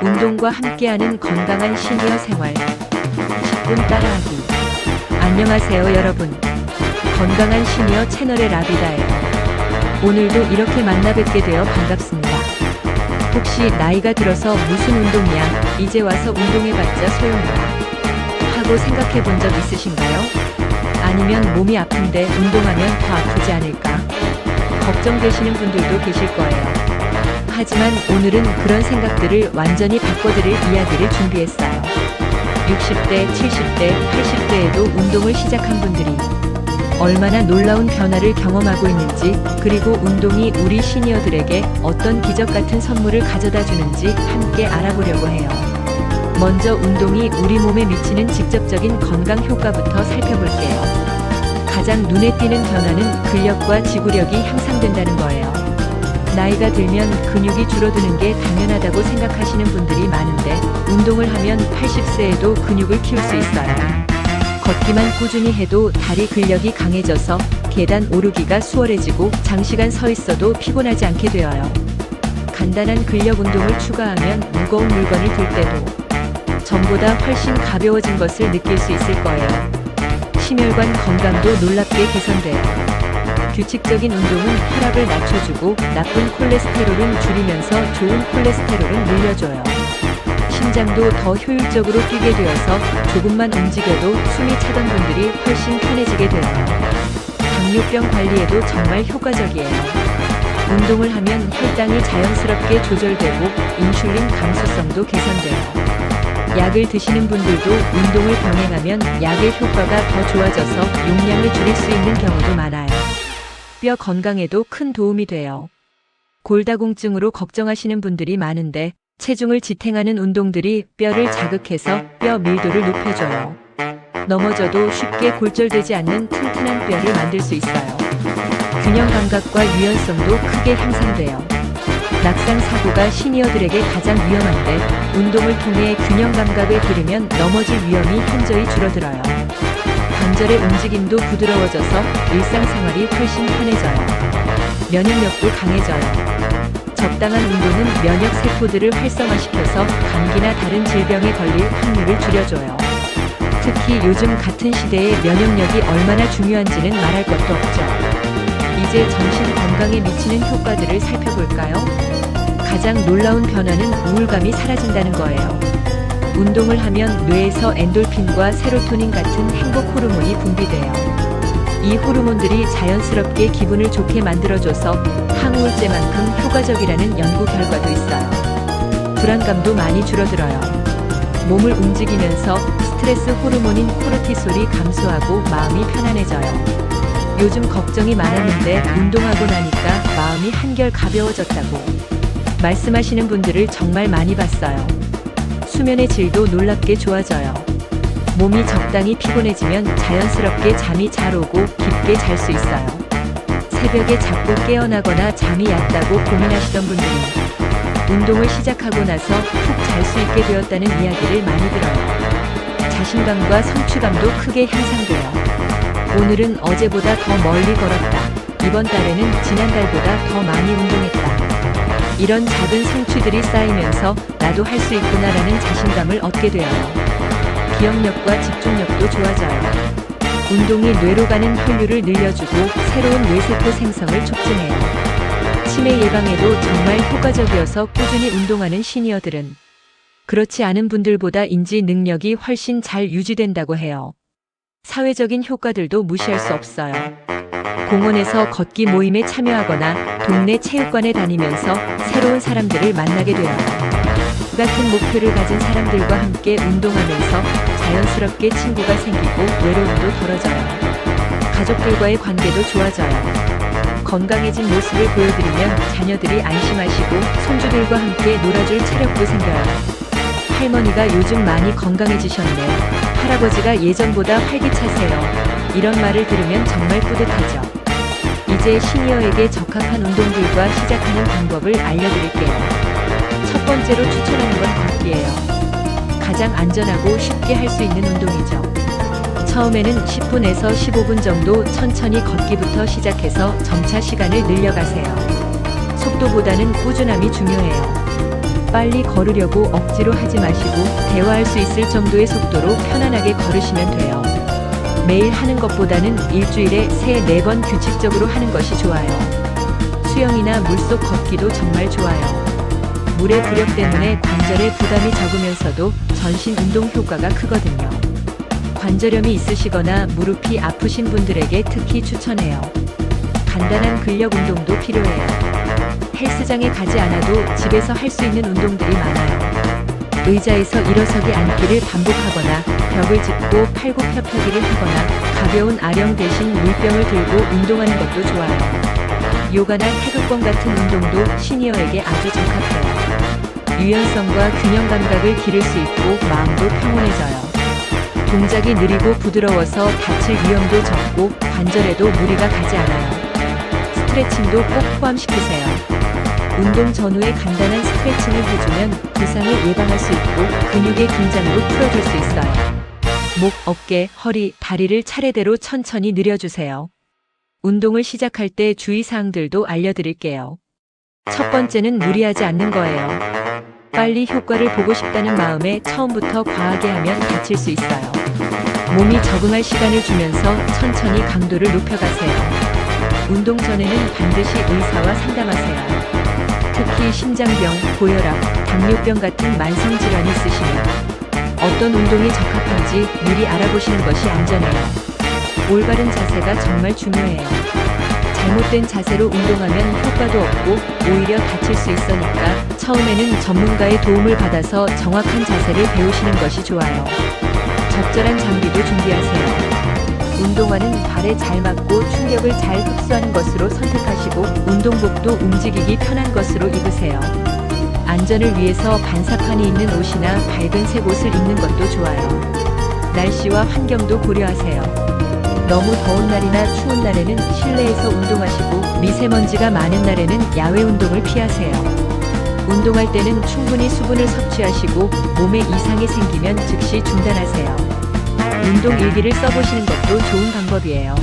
운동과 함께하는 건강한 시니어 생활 10분 따라하기. 안녕하세요 여러분. 건강한 시니어 채널의 라비다예요. 오늘도 이렇게 만나 뵙게 되어 반갑습니다. 혹시 나이가 들어서 무슨 운동이야, 이제 와서 운동해봤자 소용이야 하고 생각해 본 적 있으신가요? 아니면 몸이 아픈데 운동하면 더 아프지 않을까 걱정되시는 분들도 계실 거예요. 하지만 오늘은 그런 생각들을 완전히 바꿔드릴 이야기를 준비했어요. 60대, 70대, 80대에도 운동을 시작한 분들이 얼마나 놀라운 변화를 경험하고 있는지, 그리고 운동이 우리 시니어들에게 어떤 기적 같은 선물을 가져다 주는지 함께 알아보려고 해요. 먼저 운동이 우리 몸에 미치는 직접적인 건강 효과부터 살펴볼게요. 가장 눈에 띄는 변화는 근력과 지구력이 향상된다는 거예요. 나이가 들면 근육이 줄어드는 게 당연하다고 생각하시는 분들이 많은데, 운동을 하면 80세에도 근육을 키울 수 있어요. 걷기만 꾸준히 해도 다리 근력이 강해져서 계단 오르기가 수월해지고 장시간 서 있어도 피곤하지 않게 되어요. 간단한 근력 운동을 추가하면 무거운 물건을 들 때도 전보다 훨씬 가벼워진 것을 느낄 수 있을 거예요. 심혈관 건강도 놀랍게 개선돼요. 규칙적인 운동은 혈압을 낮춰주고 나쁜 콜레스테롤은 줄이면서 좋은 콜레스테롤은 늘려줘요. 심장도 더 효율적으로 뛰게 되어서 조금만 움직여도 숨이 차던 분들이 훨씬 편해지게 돼요. 당뇨병 관리에도 정말 효과적이에요. 운동을 하면 혈당이 자연스럽게 조절되고 인슐린 감수성도 개선돼요. 약을 드시는 분들도 운동을 병행하면 약의 효과가 더 좋아져서 용량을 줄일 수 있는 경우도 많아요. 뼈 건강에도 큰 도움이 돼요. 골다공증으로 걱정하시는 분들이 많은데, 체중을 지탱하는 운동들이 뼈를 자극해서 뼈 밀도를 높여줘요. 넘어져도 쉽게 골절되지 않는 튼튼한 뼈를 만들 수 있어요. 균형 감각과 유연성도 크게 향상돼요. 낙상 사고가 시니어들에게 가장 위험한데, 운동을 통해 균형 감각을 기르면 넘어질 위험이 현저히 줄어들어요. 관절의 움직임도 부드러워져서 일상생활이 훨씬 편해져요. 면역력도 강해져요. 적당한 운동은 면역 세포들을 활성화시켜서 감기나 다른 질병에 걸릴 확률을 줄여줘요. 특히 요즘 같은 시대에 면역력이 얼마나 중요한지는 말할 것도 없죠. 이제 정신 건강에 미치는 효과들을 살펴볼까요? 가장 놀라운 변화는 우울감이 사라진다는 거예요. 운동을 하면 뇌에서 엔돌핀과 세로토닌 같은 행복 호르몬이 분비돼요. 이 호르몬들이 자연스럽게 기분을 좋게 만들어줘서 항우울제만큼 효과적이라는 연구 결과도 있어요. 불안감도 많이 줄어들어요. 몸을 움직이면서 스트레스 호르몬인 코르티솔이 감소하고 마음이 편안해져요. 요즘 걱정이 많았는데 운동하고 나니까 마음이 한결 가벼워졌다고 말씀하시는 분들을 정말 많이 봤어요. 수면의 질도 놀랍게 좋아져요. 몸이 적당히 피곤해지면 자연스럽게 잠이 잘 오고 깊게 잘 수 있어요. 새벽에 자꾸 깨어나거나 잠이 얕다고 고민하시던 분들이 운동을 시작하고 나서 푹 잘 수 있게 되었다는 이야기를 많이 들어요. 자신감과 성취감도 크게 향상돼요. 오늘은 어제보다 더 멀리 걸었다. 이번 달에는 지난달보다 더 많이 운동했다. 이런 작은 성취들이 쌓이면서 나도 할 수 있구나라는 자신감을 얻게 되어요. 기억력과 집중력도 좋아져요. 운동이 뇌로 가는 혈류를 늘려주고 새로운 뇌세포 생성을 촉진해요. 치매 예방에도 정말 효과적이어서 꾸준히 운동하는 시니어들은 그렇지 않은 분들보다 인지 능력이 훨씬 잘 유지된다고 해요. 사회적인 효과들도 무시할 수 없어요. 공원에서 걷기 모임에 참여하거나 동네 체육관에 다니면서 새로운 사람들을 만나게 돼요. 같은 목표를 가진 사람들과 함께 운동하면서 자연스럽게 친구가 생기고 외로움도 덜어져요. 가족들과의 관계도 좋아져요. 건강해진 모습을 보여드리면 자녀들이 안심하시고 손주들과 함께 놀아줄 체력도 생겨요. 할머니가 요즘 많이 건강해지셨네. 할아버지가 예전보다 활기차세요. 이런 말을 들으면 정말 뿌듯하죠. 이제 시니어에게 적합한 운동들과 시작하는 방법을 알려드릴게요. 첫 번째로 추천하는 건 걷기예요. 가장 안전하고 쉽게 할 수 있는 운동이죠. 처음에는 10분에서 15분 정도 천천히 걷기부터 시작해서 점차 시간을 늘려가세요. 속도보다는 꾸준함이 중요해요. 빨리 걸으려고 억지로 하지 마시고 대화할 수 있을 정도의 속도로 편안하게 걸으시면 돼요. 매일 하는 것보다는 일주일에 3-4번 규칙적으로 하는 것이 좋아요. 수영이나 물속 걷기도 정말 좋아요. 물의 부력 때문에 관절에 부담이 적으면서도 전신 운동 효과가 크거든요. 관절염이 있으시거나 무릎이 아프신 분들에게 특히 추천해요. 간단한 근력 운동도 필요해요. 헬스장에 가지 않아도 집에서 할 수 있는 운동들이 많아요. 의자에서 일어서기 앉기를 반복하거나 벽을 짚고 팔굽혀펴기를 하거나 가벼운 아령 대신 물병을 들고 운동하는 것도 좋아요. 요가나 태극권 같은 운동도 시니어에게 아주 적합해요. 유연성과 균형 감각을 기를 수 있고 마음도 평온해져요. 동작이 느리고 부드러워서 다칠 위험도 적고 관절에도 무리가 가지 않아요. 스트레칭도 꼭 포함시키세요. 운동 전후에 간단한 스트레칭을 해주면 부상을 예방할 수 있고 근육의 긴장도 풀어줄 수 있어요. 목, 어깨, 허리, 다리를 차례대로 천천히 늘려주세요. 운동을 시작할 때 주의사항들도 알려드릴게요. 첫 번째는 무리하지 않는 거예요. 빨리 효과를 보고 싶다는 마음에 처음부터 과하게 하면 다칠 수 있어요. 몸이 적응할 시간을 주면서 천천히 강도를 높여가세요. 운동 전에는 반드시 의사와 상담하세요. 특히 심장병, 고혈압, 당뇨병 같은 만성질환이 있으시면 어떤 운동이 적합한지 미리 알아보시는 것이 안전해요. 올바른 자세가 정말 중요해요. 잘못된 자세로 운동하면 효과도 없고 오히려 다칠 수 있으니까 처음에는 전문가의 도움을 받아서 정확한 자세를 배우시는 것이 좋아요. 적절한 장비도 준비하세요. 운동화는 발에 잘 맞고 충격을 잘 흡수하는 것으로 선택하시고 운동복도 움직이기 편한 것으로 입으세요. 안전을 위해서 반사판이 있는 옷이나 밝은 색 옷을 입는 것도 좋아요. 날씨와 환경도 고려하세요. 너무 더운 날이나 추운 날에는 실내에서 운동하시고 미세먼지가 많은 날에는 야외 운동을 피하세요. 운동할 때는 충분히 수분을 섭취하시고 몸에 이상이 생기면 즉시 중단하세요. 운동 일기를 써보시는 것도 좋은 방법이에요.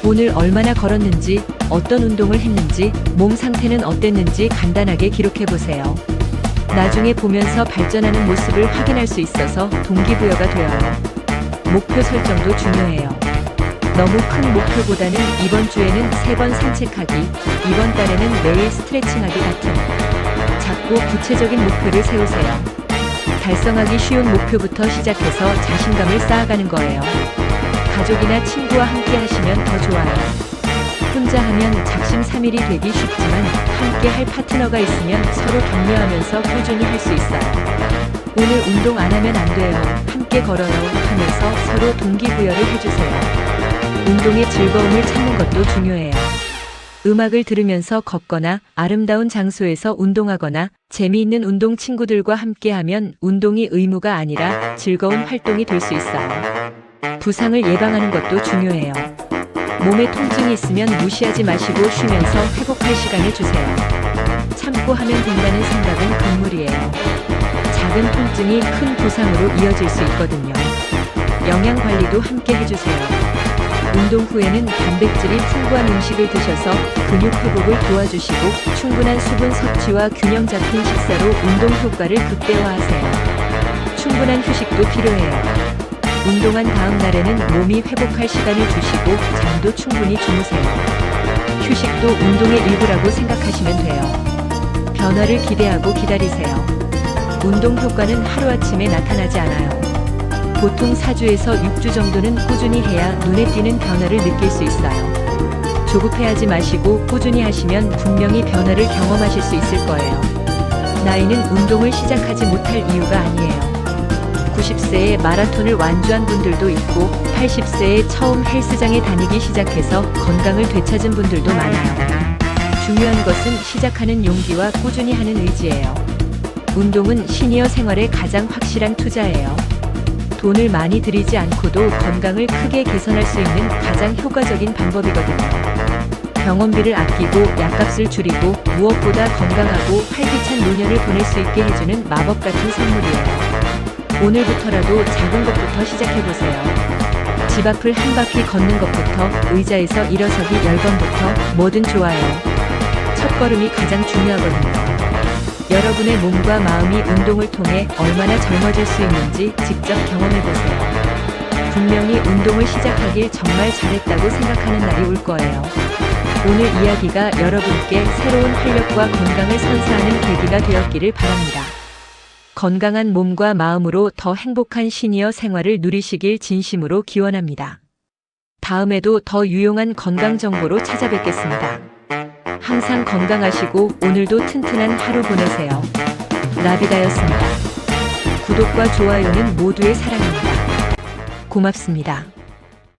오늘 얼마나 걸었는지, 어떤 운동을 했는지, 몸 상태는 어땠는지 간단하게 기록해보세요. 나중에 보면서 발전하는 모습을 확인할 수 있어서 동기부여가 되어요. 목표 설정도 중요해요. 너무 큰 목표보다는 이번 주에는 3번 산책하기, 이번 달에는 매일 스트레칭하기 같은 작고 구체적인 목표를 세우세요. 달성하기 쉬운 목표부터 시작해서 자신감을 쌓아가는 거예요. 가족이나 친구와 함께 하시면 더 좋아요. 혼자 하면 작심삼일이 되기 쉽지만 함께 할 파트너가 있으면 서로 격려하면서 꾸준히 할 수 있어요. 오늘 운동 안 하면 안 돼요. 함께 걸어요. 하면서 서로 동기부여를 해주세요. 운동의 즐거움을 찾는 것도 중요해요. 음악을 들으면서 걷거나 아름다운 장소에서 운동하거나 재미있는 운동 친구들과 함께하면 운동이 의무가 아니라 즐거운 활동이 될 수 있어요. 부상을 예방하는 것도 중요해요. 몸에 통증이 있으면 무시하지 마시고 쉬면서 회복할 시간을 주세요. 참고 하면 된다는 생각은 금물이에요. 작은 통증이 큰 부상으로 이어질 수 있거든요. 영양 관리도 함께 해주세요. 운동 후에는 단백질이 풍부한 음식을 드셔서 근육 회복을 도와주시고 충분한 수분 섭취와 균형 잡힌 식사로 운동 효과를 극대화하세요. 충분한 휴식도 필요해요. 운동한 다음 날에는 몸이 회복할 시간을 주시고 잠도 충분히 주무세요. 휴식도 운동의 일부라고 생각하시면 돼요. 변화를 기대하고 기다리세요. 운동 효과는 하루아침에 나타나지 않아요. 보통 4주에서 6주 정도는 꾸준히 해야 눈에 띄는 변화를 느낄 수 있어요. 조급해하지 마시고 꾸준히 하시면 분명히 변화를 경험하실 수 있을 거예요. 나이는 운동을 시작하지 못할 이유가 아니에요. 90세에 마라톤을 완주한 분들도 있고 80세에 처음 헬스장에 다니기 시작해서 건강을 되찾은 분들도 많아요. 중요한 것은 시작하는 용기와 꾸준히 하는 의지예요. 운동은 시니어 생활의 가장 확실한 투자예요. 돈을 많이 들이지 않고도 건강을 크게 개선할 수 있는 가장 효과적인 방법이거든요. 병원비를 아끼고 약값을 줄이고 무엇보다 건강하고 활기찬 노년을 보낼 수 있게 해주는 마법 같은 선물이에요. 오늘부터라도 작은 것부터 시작해보세요. 집 앞을 한 바퀴 걷는 것부터 의자에서 일어서기 10번부터 뭐든 좋아요. 첫걸음이 가장 중요하거든요. 여러분의 몸과 마음이 운동을 통해 얼마나 젊어질 수 있는지 직접 경험해보세요. 분명히 운동을 시작하길 정말 잘했다고 생각하는 날이 올 거예요. 오늘 이야기가 여러분께 새로운 활력과 건강을 선사하는 계기가 되었기를 바랍니다. 건강한 몸과 마음으로 더 행복한 시니어 생활을 누리시길 진심으로 기원합니다. 다음에도 더 유용한 건강 정보로 찾아뵙겠습니다. 항상 건강하시고 오늘도 튼튼한 하루 보내세요. 라비다였습니다. 구독과 좋아요는 모두의 사랑입니다. 고맙습니다.